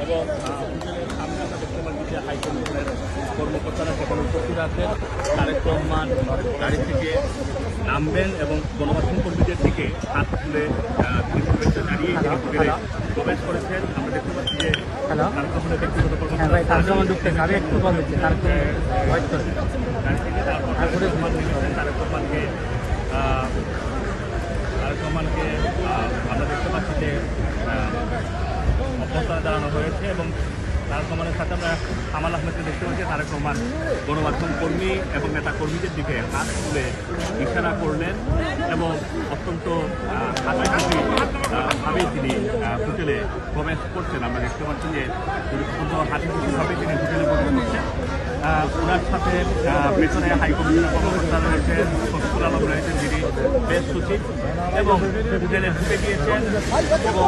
এবং হোটেলের সামনে আমরা দেখতে পাচ্ছি যে হাইকমিশনের কর্মকর্তারা সেখানে উপস্থিত আছেন। তারেক রহমান গাড়ি থেকে নামবেন এবং গণমাধ্যম কর্মীদের থেকে হাত তুলে শুভেচ্ছা জানিয়ে হোটেলে প্রবেশ করেছেন। আমরা দেখতে পাচ্ছি যে তারেক রহমানের ব্যক্তিগত কর্মকর্তা গাড়ি থেকে তারপর তারেক রহমানকে আমরা দেখতে পাচ্ছি যে অভ্যর্থনা জানানো হয়েছে এবং তারেক রহমানের সাথে আমরা কামাল আহমেদকে দেখতে পাচ্ছি। তারেক রহমান গণমাধ্যম কর্মী এবং নেতা কর্মীদের দিকে হাত তুলে ইশারা করলেন এবং অত্যন্ত হাসিখুশিভাবে তিনি হোটেলে প্রবেশ করছেন। আমরা দেখতে পাচ্ছি যে অত্যন্ত হাসিখুশিভাবে তিনি হোটেলে প্রবেশ করছেন। ওনার সাথে পেছনে হাইকমিশনের কর্মকর্তা রয়েছেন, শফিকুল আলম রয়েছেন, যিনি প্রেস সচিব এবং হোটেলে ঢুকে গিয়েছেন এবং